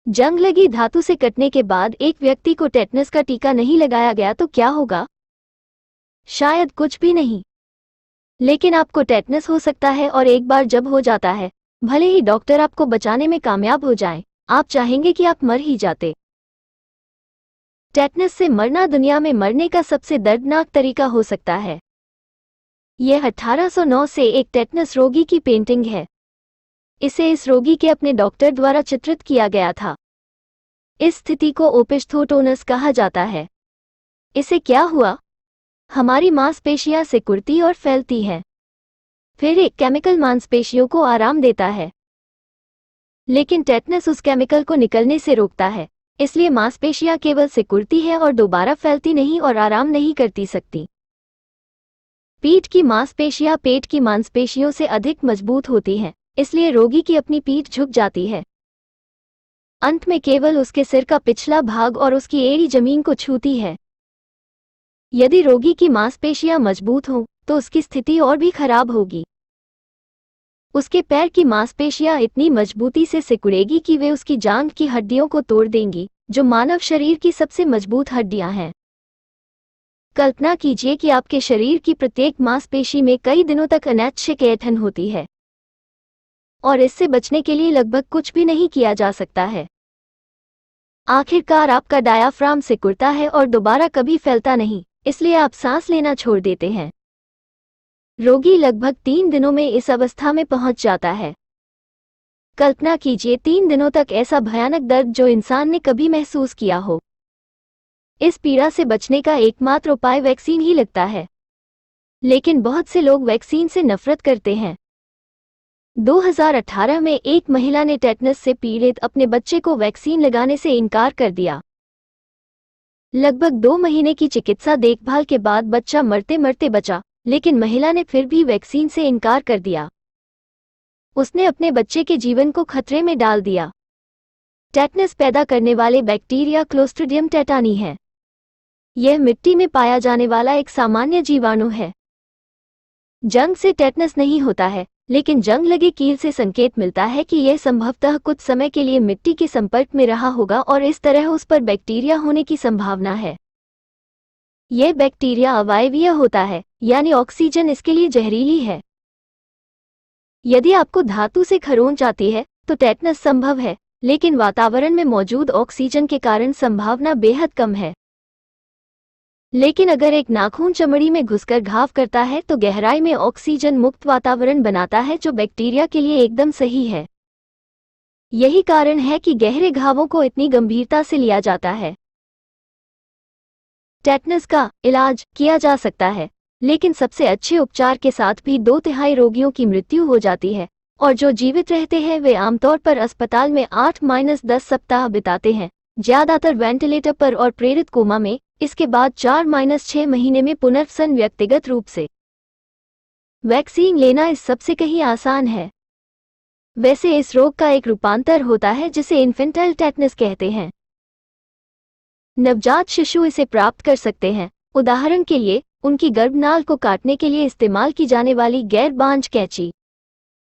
जंग लगी धातु से कटने के बाद एक व्यक्ति को टेटनस का टीका नहीं लगाया गया तो क्या होगा? शायद कुछ भी नहीं। लेकिन आपको टेटनस हो सकता है और एक बार जब हो जाता है, भले ही डॉक्टर आपको बचाने में कामयाब हो जाएं, आप चाहेंगे कि आप मर ही जाते। टेटनस से मरना दुनिया में मरने का सबसे दर्दनाक तरीका हो सकता है। यह 1809 से एक टेटनस रोगी की पेंटिंग है। इसे इस रोगी के अपने डॉक्टर द्वारा चित्रित किया गया था। इस स्थिति को ओपिस्थोटोनस कहा जाता है। इसे क्या हुआ? हमारी मांसपेशियां सिकुड़ती और फैलती हैं। फिर एक केमिकल मांसपेशियों को आराम देता है, लेकिन टेटनस उस केमिकल को निकलने से रोकता है, इसलिए मांसपेशियां केवल सिकुड़ती है और दोबारा फैलती नहीं और आराम नहीं करती सकती। पीठ की मांसपेशियां पेट की मांसपेशियों से अधिक मजबूत होती हैं, इसलिए रोगी की अपनी पीठ झुक जाती है। अंत में केवल उसके सिर का पिछला भाग और उसकी एड़ी जमीन को छूती है। यदि रोगी की मांसपेशियां मजबूत हों तो उसकी स्थिति और भी खराब होगी। उसके पैर की मांसपेशियां इतनी मजबूती से सिकुड़ेगी कि वे उसकी जांघ की हड्डियों को तोड़ देंगी, जो मानव शरीर की सबसे मजबूत हड्डियां हैं। कल्पना कीजिए कि आपके शरीर की प्रत्येक मांसपेशी में कई दिनों तक अनैच्छिक ऐंठन होती है और इससे बचने के लिए लगभग कुछ भी नहीं किया जा सकता है। आखिरकार आपका डायाफ्राम सिकुड़ता है और दोबारा कभी फैलता नहीं, इसलिए आप सांस लेना छोड़ देते हैं। रोगी लगभग 3 दिनों में इस अवस्था में पहुंच जाता है। कल्पना कीजिए 3 दिनों तक ऐसा भयानक दर्द जो इंसान ने कभी महसूस किया हो। इस पीड़ा से बचने का एकमात्र उपाय वैक्सीन ही लगता है, लेकिन बहुत से लोग वैक्सीन से नफरत करते हैं। 2018 में एक महिला ने टेटनस से पीड़ित अपने बच्चे को वैक्सीन लगाने से इनकार कर दिया। लगभग 2 महीने की चिकित्सा देखभाल के बाद बच्चा मरते मरते बचा, लेकिन महिला ने फिर भी वैक्सीन से इनकार कर दिया। उसने अपने बच्चे के जीवन को खतरे में डाल दिया। टेटनस पैदा करने वाले बैक्टीरिया क्लोस्ट्रिडियम टेटानी है। यह मिट्टी में पाया जाने वाला एक सामान्य जीवाणु है। जंग से टेटनस नहीं होता है, लेकिन जंग लगे कील से संकेत मिलता है कि यह संभवतः कुछ समय के लिए मिट्टी के संपर्क में रहा होगा और इस तरह उस पर बैक्टीरिया होने की संभावना है। यह बैक्टीरिया अवायवीय होता है, यानी ऑक्सीजन इसके लिए जहरीली है। यदि आपको धातु से खरोंच आती है तो टेटनस संभव है, लेकिन वातावरण में मौजूद ऑक्सीजन के कारण संभावना बेहद कम है। लेकिन अगर एक नाखून चमड़ी में घुसकर घाव करता है तो गहराई में ऑक्सीजन मुक्त वातावरण बनाता है, जो बैक्टीरिया के लिए एकदम सही है। यही कारण है कि गहरे घावों को इतनी गंभीरता से लिया जाता है। टेटनस का इलाज किया जा सकता है, लेकिन सबसे अच्छे उपचार के साथ भी 2/3 रोगियों की मृत्यु हो जाती है, और जो जीवित रहते हैं वे आमतौर पर अस्पताल में 8-10 सप्ताह बिताते हैं, ज्यादातर वेंटिलेटर पर और प्रेरित कोमा में। इसके बाद 4-6 महीने में पुनर्वसन व्यक्तिगत रूप से। वैक्सीन लेना इस सबसे कहीं आसान है। वैसे इस रोग का एक रूपांतर होता है जिसे इन्फेंटाइल टेटनस कहते हैं। नवजात शिशु इसे प्राप्त कर सकते हैं। उदाहरण के लिए, उनकी गर्भनाल को काटने के लिए इस्तेमाल की जाने वाली गैर बांझ कैंची।